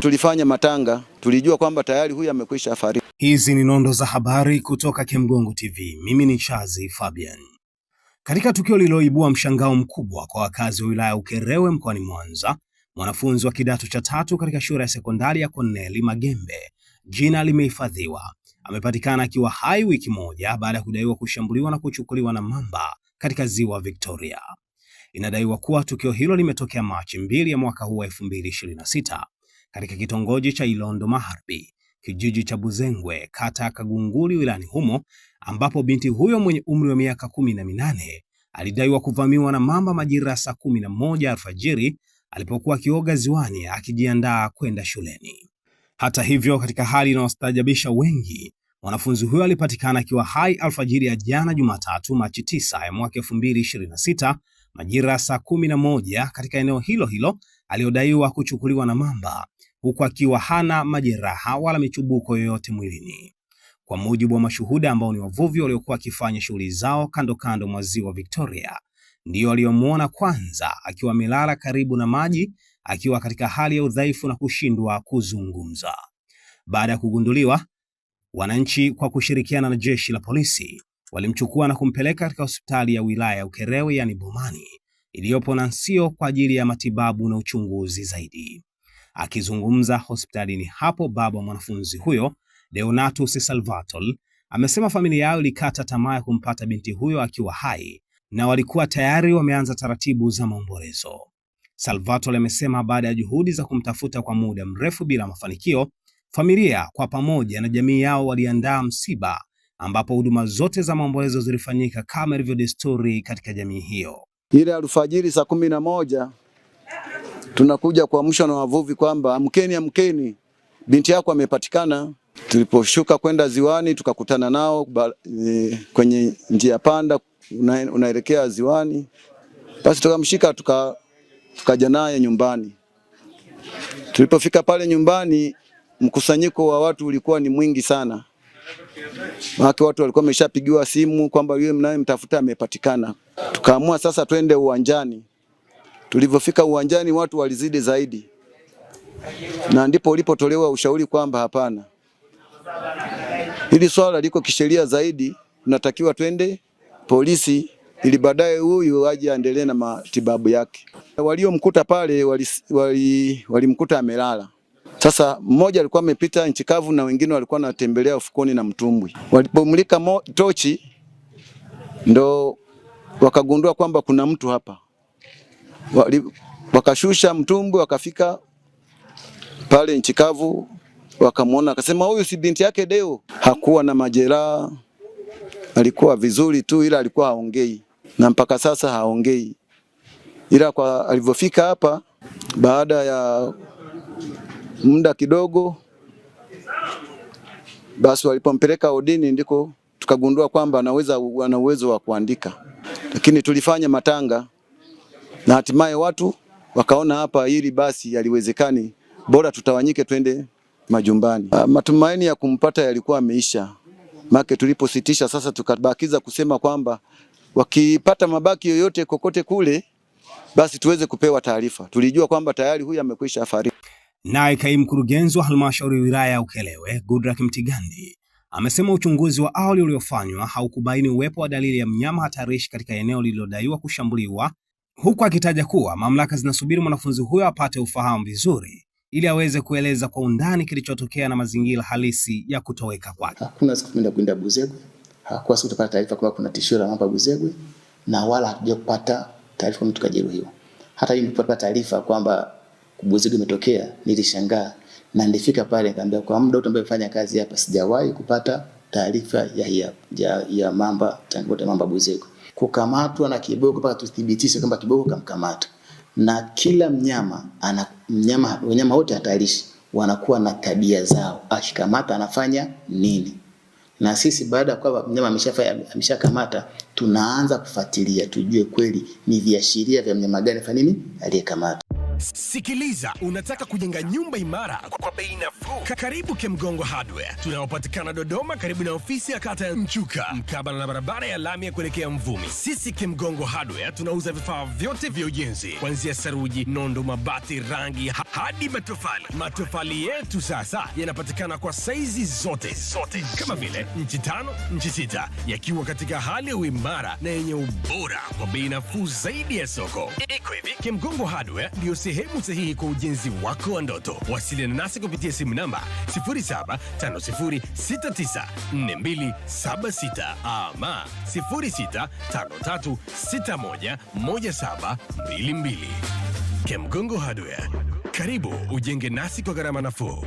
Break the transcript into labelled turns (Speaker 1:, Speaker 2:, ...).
Speaker 1: tulifanya matanga, tulijua kwamba tayari huyu amekwisha fariki.
Speaker 2: Hizi ni nondo za habari kutoka Kemgongo TV. Mimi ni Chazi Fabian. Katika tukio lililoibua mshangao mkubwa kwa wakazi wa wilaya Ukerewe mkoani Mwanza, mwanafunzi wa kidato cha 3 katika shule ya sekondari ya Corneli Magembe, jina limehifadhiwa, amepatikana akiwa hai wiki moja baada ya kudaiwa kushambuliwa na kuchukuliwa na mamba katika ziwa Victoria. Inadaiwa kuwa tukio hilo limetokea Machi 2 ya mwaka huu wa 2026 katika kitongoji cha Ilondo Magharibi, kijiji cha Buzengwe, kata ya Kagunguli wilayani humo, ambapo binti huyo mwenye umri wa miaka 18 alidaiwa kuvamiwa na mamba majira saa 11 alfajiri alipokuwa akioga ziwani akijiandaa kwenda shuleni. Hata hivyo, katika hali inayostajabisha wengi, mwanafunzi huyo alipatikana akiwa hai alfajiri ya jana Jumatatu Machi 9 ya mwaka 2026 majira saa 11 katika eneo hilo hilo aliyodaiwa kuchukuliwa na mamba, huku akiwa hana majeraha wala michubuko yoyote mwilini. Kwa mujibu wa mashuhuda ambao ni wavuvi waliokuwa wakifanya shughuli zao kando kando mwa ziwa Victoria, ndio waliomuona kwanza akiwa amelala karibu na maji akiwa katika hali ya udhaifu na kushindwa kuzungumza. Baada ya kugunduliwa, wananchi kwa kushirikiana na jeshi la polisi walimchukua na kumpeleka katika hospitali ya wilaya ya Ukerewe yani Bomani iliyopo Nansio kwa ajili ya matibabu na uchunguzi zaidi. Akizungumza hospitalini hapo, baba wa mwanafunzi huyo Deonatus Salvatore amesema familia yao ilikata tamaa ya kumpata binti huyo akiwa hai na walikuwa tayari wameanza taratibu za maombolezo. Salvatore amesema baada ya juhudi za kumtafuta kwa muda mrefu bila mafanikio, familia kwa pamoja na jamii yao waliandaa msiba ambapo huduma zote za maombolezo zilifanyika kama ilivyo desturi katika jamii hiyo.
Speaker 1: Ile alfajiri saa 11 tunakuja kuamshwa na wavuvi kwamba amkeni, binti yako amepatikana. Tuliposhuka kwenda ziwani tukakutana nao kwenye njia panda unaelekea ziwani. Basi tukamshika tukaja naye nyumbani. Tulipofika pale nyumbani, mkusanyiko wa watu ulikuwa ni mwingi sana. Watu walikuwa wameshapigiwa simu kwamba yule mnayemtafuta amepatikana. Tukaamua sasa twende uwanjani. Tulipofika uwanjani watu walizidi zaidi. Na ndipo ulipotolewa ushauri kwamba hapana, hili swala liko kisheria zaidi, tunatakiwa twende polisi ili baadaye huyu aje aendelee na matibabu yake. Waliomkuta pale walimkuta amelala. Sasa mmoja alikuwa amepita nchi kavu na wengine walikuwa wanatembelea ufukoni na mtumbwi. Walipomulika tochi ndo wakagundua kwamba kuna mtu hapa. Wakashusha mtumbwi wakafika pale nchi kavu, wakamwona, akasema huyu si binti yake Deo. Hakuwa na majeraha, alikuwa vizuri tu, ila alikuwa haongei na mpaka sasa haongei. Ila kwa alivyofika hapa baada ya muda kidogo, basi walipompeleka odini ndiko tukagundua kwamba ana uwezo wa kuandika. Lakini tulifanya matanga na hatimaye watu wakaona hapa hili basi yaliwezekani, bora tutawanyike twende majumbani. Matumaini ya kumpata yalikuwa yameisha. Make tulipositisha sasa tukabakiza kusema kwamba wakipata mabaki yoyote kokote kule basi tuweze kupewa taarifa. Tulijua kwamba tayari huyu amekwisha fariki.
Speaker 2: Naye kaimu mkurugenzi wa halmashauri ya wilaya ya Ukerewe Goodluck Mtigandi amesema uchunguzi wa awali uliofanywa haukubaini uwepo wa dalili ya mnyama hatarishi katika eneo lililodaiwa kushambuliwa, huku akitaja kuwa mamlaka zinasubiri mwanafunzi huyo apate ufahamu vizuri ili aweze kueleza kwa undani kilichotokea na mazingira halisi ya kutoweka kwake.
Speaker 3: Hakuna siku kwenda Buzegwe, hakuwa siku tupata taarifa kwamba kuna tishio la mamba Buzegwe, na wala hatuja kupata taarifa kwamba tukajeruhiwa. Hata hiyo nilipopata taarifa kwamba Buzegwe imetokea, nilishangaa na nilifika pale nikamwambia kwa muda wote ambao nafanya kazi hapa sijawahi kupata taarifa ya mamba tangu mamba Buzegwe kukamatwa na kiboko mpaka tuthibitishe kwamba kiboko kamkamata. Na kila wanyama wote hatarishi wanakuwa na tabia zao, akikamata anafanya nini. Na sisi baada ya kwa mnyama ameshakamata tunaanza kufuatilia tujue kweli ni viashiria vya mnyama gani fanya nini aliyekamata.
Speaker 4: Sikiliza, unataka kujenga nyumba imara kwa bei nafuu? Karibu Kemgongo Hardware. Tunaopatikana Dodoma karibu na ofisi ya kata ya Mchuka, mkabala na barabara ya lami ya kuelekea Mvumi. Sisi Kemgongo Hardware tunauza vifaa vyote vya ujenzi, kuanzia saruji, nondo, mabati, rangi hadi matofali. Matofali yetu sasa yanapatikana kwa saizi zote kama vile inchi 5, inchi 6, yakiwa katika hali ya uimara na yenye ubora kwa bei nafuu zaidi ya soko. Iko hivi, Kemgongo Hardware ndio sehemu sahihi kwa ujenzi wako wa ndoto. Wasiliana nasi kupitia simu namba 0750694276 ama 0653611722. Kemgongo Hardware, karibu ujenge nasi kwa gharama nafuu.